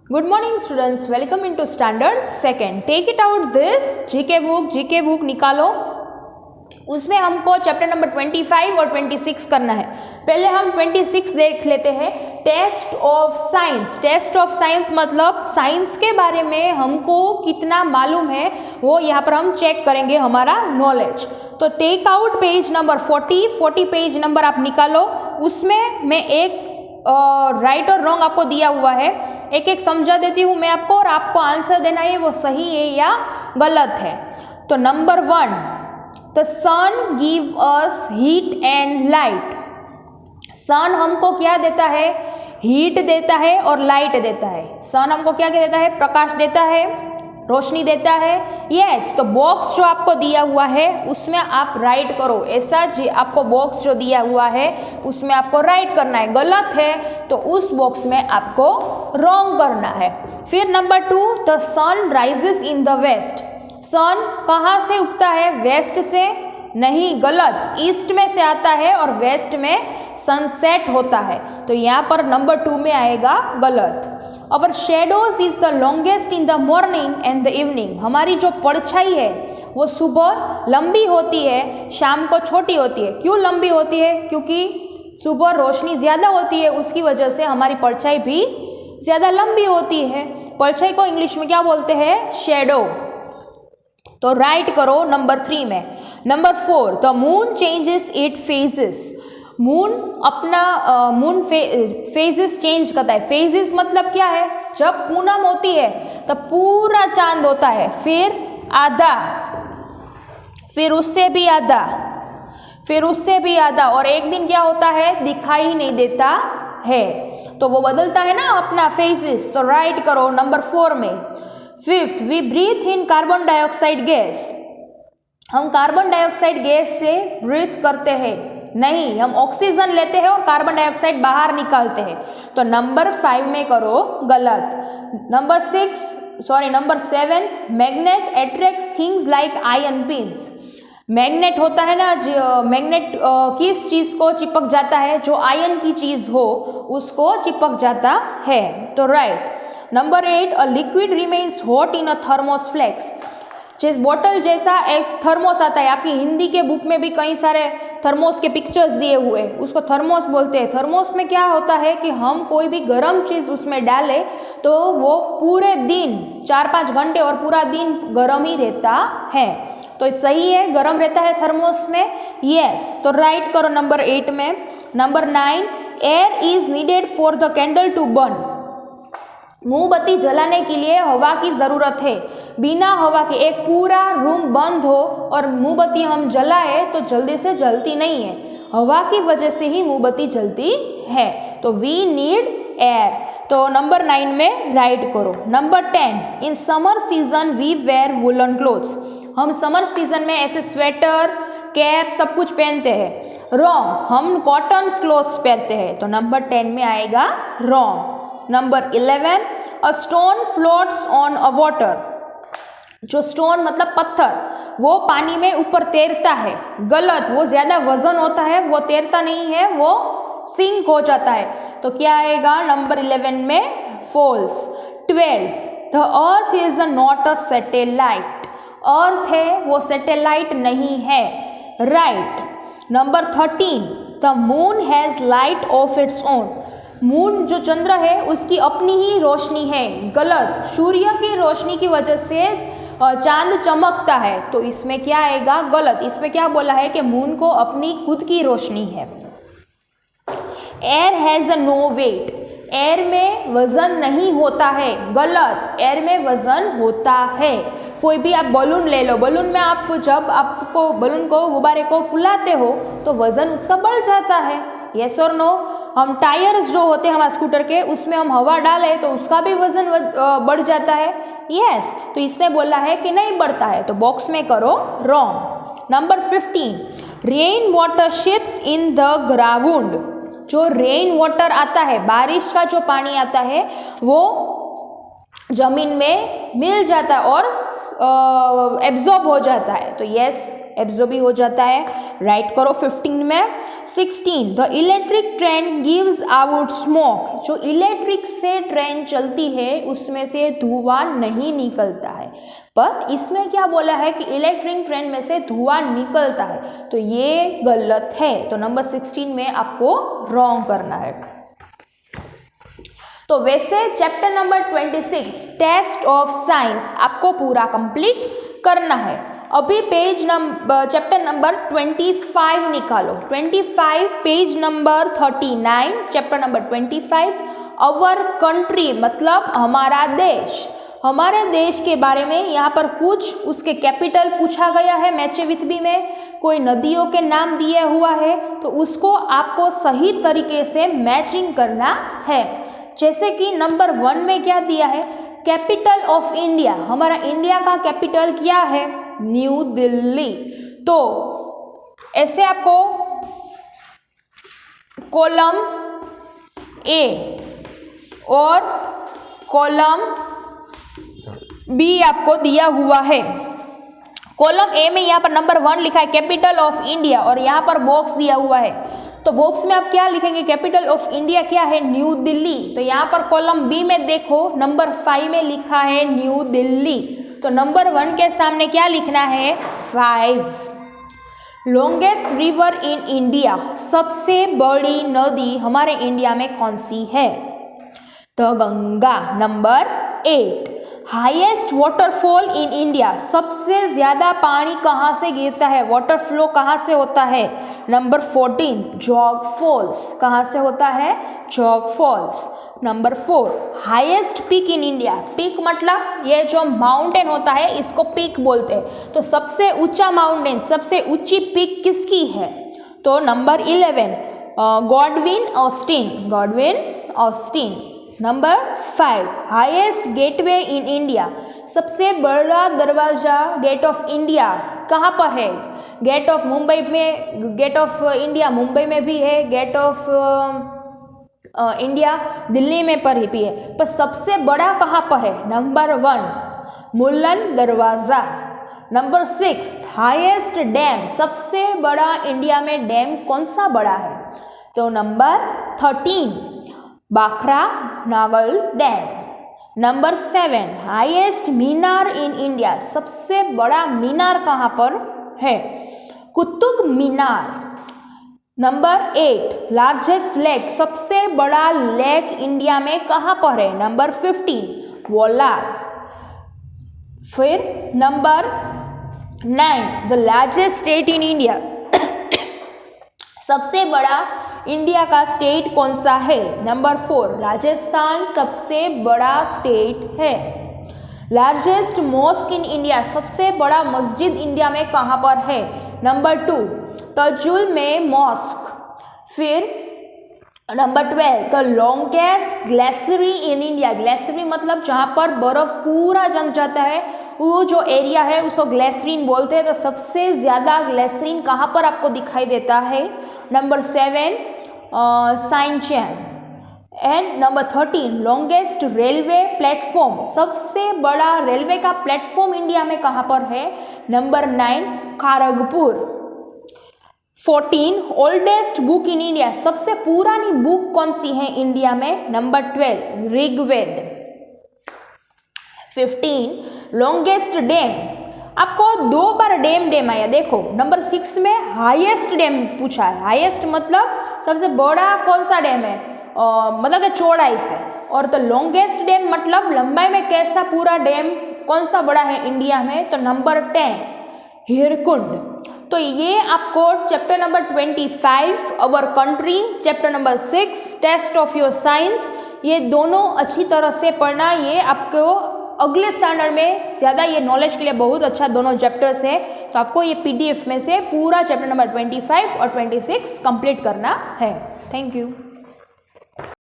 Good morning students, welcome into standard second. Take it out this GK book निकालो. उसमें हमको chapter number 25 और 26 करना है. पहले हम 26 देख लेते हैं. Test of science. Test of science मतलब साइंस के बारे में हमको कितना मालूम है वो यहाँ पर हम चेक करेंगे हमारा नॉलेज. तो take out page number 40 page number आप निकालो. उसमें मैं एक राइट और रॉन्ग आपको दिया हुआ है. एक एक समझा देती हूँ मैं आपको और आपको आंसर देना है वो सही है या गलत है. तो number 1, the sun give us heat and light. Sun हमको क्या देता है? हीट देता है और लाइट देता है. सन हमको क्या क्या देता है? प्रकाश देता है, रोशनी देता है. यस, तो बॉक्स जो आपको दिया हुआ है उसमें आप राइट करो. ऐसा जी आपको बॉक्स जो दिया हुआ है उसमें आपको राइट करना है. गलत है तो उस बॉक्स में आपको रॉन्ग करना है. फिर number 2, the sun rises in the west. Sun कहाँ से उगता है? वेस्ट से नहीं, गलत. ईस्ट में से आता है और वेस्ट में सनसेट होता है. तो यहाँ पर नंबर 2 में आएगा गलत. Our shadows is the longest in the morning and the evening. हमारी जो परछाई है वो सुबह लंबी होती है, शाम को छोटी होती है. क्यों लंबी होती है? क्योंकि सुबह रोशनी ज़्यादा होती है, उसकी वजह से हमारी परछाई भी ज़्यादा लंबी होती है. परछाई को इंग्लिश में क्या बोलते हैं? शेडो. तो राइट करो नंबर 3 में. Number 4, the moon changes it phases. Moon अपना फेजेस चेंज करता है. फेजेस मतलब क्या है? जब पूनम होती है तब पूरा चांद होता है, फिर आधा, फिर उससे भी आधा, फिर उससे भी आधा, और एक दिन क्या होता है? दिखाई नहीं देता है. तो वो बदलता है ना अपना फेजेस. तो राइट करो नंबर 4 में. 5th, we breathe in carbon dioxide gas. हम कार्बन डाइऑक्साइड गैस से ब्रीथ करते हैं. नहीं, हम ऑक्सीजन लेते हैं और कार्बन डाइऑक्साइड बाहर निकालते हैं. तो नंबर 5 में करो गलत. Number 7, magnet attracts things like iron pins. Magnet होता है ना, मैग्नेट किस चीज़ को चिपक जाता है? जो आयरन की चीज़ हो उसको चिपक जाता है. तो right. Number 8, a liquid remains hot in a thermos flask. जिस बोतल जैसा एक थर्मोस आता है, आपकी हिंदी के बुक में भी कई सारे थर्मोस के पिक्चर्स दिए हुए हैं, उसको थर्मोस बोलते हैं. थर्मोस में क्या होता है कि हम कोई भी गर्म चीज़ उसमें डालें तो वो पूरे दिन 4-5 घंटे और पूरा दिन गर्म ही रहता है. तो सही है, गर्म रहता है थर्मोस में. यस, तो राइट करो नंबर 8 में. Number 9, air is needed for the candle to burn. मोमबत्ती जलाने के लिए हवा की ज़रूरत है. बिना हवा के एक पूरा रूम बंद हो और मोमबत्ती हम जलाए तो जल्दी से जलती नहीं है. हवा की वजह से ही मोमबत्ती जलती है. तो वी नीड एयर. तो नंबर 9 में राइट करो. Number 10, in summer season we wear woollen clothes. हम समर सीजन में ऐसे स्वेटर, कैप सब कुछ पहनते हैं. रॉन्ग, हम कॉटन क्लोथ्स पहनते हैं. तो नंबर 10 में आएगा wrong. Number 11, a stone floats on a water. जो स्टोन मतलब पत्थर, वो पानी में ऊपर तैरता है. गलत, वो ज़्यादा वजन होता है, वो तैरता नहीं है, वो सिंक हो जाता है. तो क्या आएगा नंबर 11 में? False. 12, the earth is not a satellite. Earth है, वो सैटेलाइट नहीं है. Right. Number 13, the moon has light of its own. Moon जो चंद्र है उसकी अपनी ही रोशनी है. गलत, सूर्य की रोशनी की वजह से चांद चमकता है. तो इसमें क्या आएगा? गलत. इसमें क्या बोला है कि मून को अपनी खुद की रोशनी है. Air has a no weight. Air में वजन नहीं होता है. गलत, एयर में वजन होता है. कोई भी आप बलून ले लो, बलून में आप जब आपको बलून को, गुब्बारे को फुलाते हो तो वजन उसका बढ़ जाता है. यस और नो? हम टायर्स जो होते हैं हमारे स्कूटर के, उसमें हम हवा डालें तो उसका भी वजन बढ़ जाता है. यस, तो इसने बोला है कि नहीं बढ़ता है. तो बॉक्स में करो wrong. Number 15, rain water ships in the ground. जो रेन वाटर आता है, बारिश का जो पानी आता है वो जमीन में मिल जाता है और एब्जॉर्ब हो जाता है. तो यस, एब्जॉर्ब भी हो जाता है। राइट करो 15 में। 16 the electric train gives out smoke, जो इलेक्ट्रिक से ट्रेन चलती है उसमें से धुआं नहीं निकलता है, पर इसमें क्या बोला है कि इलेक्ट्रिक ट्रेन में से धुआं निकलता है, तो ये गलत है। तो नंबर 16 में आपको रॉन्ग करना है। तो वैसे chapter number 26 test of science आपको पूरा कंप्लीट करना है। अभी चैप्टर नंबर 25 निकालो। 25 page number 39 chapter number 25 our country मतलब हमारा देश। हमारे देश के बारे में यहाँ पर कुछ उसके कैपिटल पूछा गया है मैच विथ बी में, कोई नदियों के नाम दिया हुआ है, तो उसको आपको सही तरीके से मैचिंग करना है। जैसे कि नंबर 1 में क्या दिया है, कैपिटल ऑफ इंडिया, हमारा इंडिया का कैपिटल क्या है, न्यू दिल्ली। तो ऐसे आपको कॉलम ए और कॉलम बी आपको दिया हुआ है। कॉलम ए में यहाँ पर नंबर 1 लिखा है कैपिटल ऑफ इंडिया और यहाँ पर बॉक्स दिया हुआ है, तो बॉक्स में आप क्या लिखेंगे, कैपिटल ऑफ इंडिया क्या है, न्यू दिल्ली। तो यहाँ पर कॉलम बी में देखो नंबर 5 में लिखा है न्यू दिल्ली, तो नंबर 1 के सामने क्या लिखना है, 5। लॉन्गेस्ट रिवर इन इंडिया, सबसे बड़ी नदी हमारे इंडिया में कौन सी है, तो Ganga. Number 8 highest waterfall in India, सबसे ज्यादा पानी कहाँ से गिरता है, वाटर फ्लो कहाँ से होता है, नंबर 14 जॉग फॉल्स, कहाँ से होता है, Jog falls. Number 4 highest peak in India, peak मतलब ये जो माउंटेन होता है इसको पीक बोलते हैं, तो सबसे ऊंचा माउंटेन, सबसे ऊंची पीक किसकी है, तो number 11 Godwin Austen. Number 5 highest gateway इन इंडिया, सबसे बड़ा दरवाजा गेट ऑफ इंडिया कहाँ पर है, गेट ऑफ मुंबई में, गेट ऑफ इंडिया मुंबई में भी है, गेट ऑफ इंडिया दिल्ली में पर ही भी है, पर सबसे बड़ा कहाँ पर है, नंबर 1 मुल्लन दरवाजा। नंबर 6 हाईएस्ट डैम, सबसे बड़ा इंडिया में डैम कौन सा बड़ा है, तो number 13 Bhakra Nangal dam. Number 7 highest minar in India, सबसे बड़ा मीनार कहाँ पर है, Qutub Minar. Number 8 largest lake, सबसे बड़ा लेक इंडिया में कहाँ पर है, नंबर 15 वोलार। फिर number 9 the largest state in India, सबसे बड़ा इंडिया का स्टेट कौन सा है, नंबर 4 राजस्थान सबसे बड़ा स्टेट है। लार्जेस्ट मॉस्क इन इंडिया, सबसे बड़ा मस्जिद इंडिया में कहाँ पर है, नंबर 2 तजुल में मॉस्क। फिर number 12 the longest glacier in India, glacier मतलब जहाँ पर बर्फ पूरा जम जाता है, वो जो एरिया है उसको ग्लेसरीन बोलते हैं, तो सबसे ज़्यादा ग्लेसरीन कहाँ पर आपको दिखाई देता है, number 7 Siachen. And number 13 longest railway platform, सबसे बड़ा रेलवे का प्लेटफॉर्म इंडिया में कहाँ पर है, number 9 Kharagpur. 14 oldest book in India, सबसे पुरानी बुक कौन सी है इंडिया में, नंबर 12 ऋग्वेद। 15 लॉन्गेस्ट डैम, आपको 2 बार डैम आया, देखो नंबर 6 में हाईएस्ट डैम पूछा है, हाईएस्ट मतलब सबसे बड़ा कौन सा डैम है, मतलब कि चौड़ाई से, और तो लॉन्गेस्ट डैम मतलब लंबाई में कैसा पूरा डैम कौन सा बड़ा है इंडिया में, तो नंबर 10 हीरकुंड। तो ये आपको chapter number 25 our country, chapter number 6 test of your science, ये दोनों अच्छी तरह से पढ़ना, ये आपको अगले स्टैंडर्ड में ज़्यादा ये नॉलेज के लिए बहुत अच्छा दोनों चैप्टर्स है। तो आपको ये PDF में से पूरा चैप्टर नंबर 25 और 26 कंप्लीट करना है। Thank you.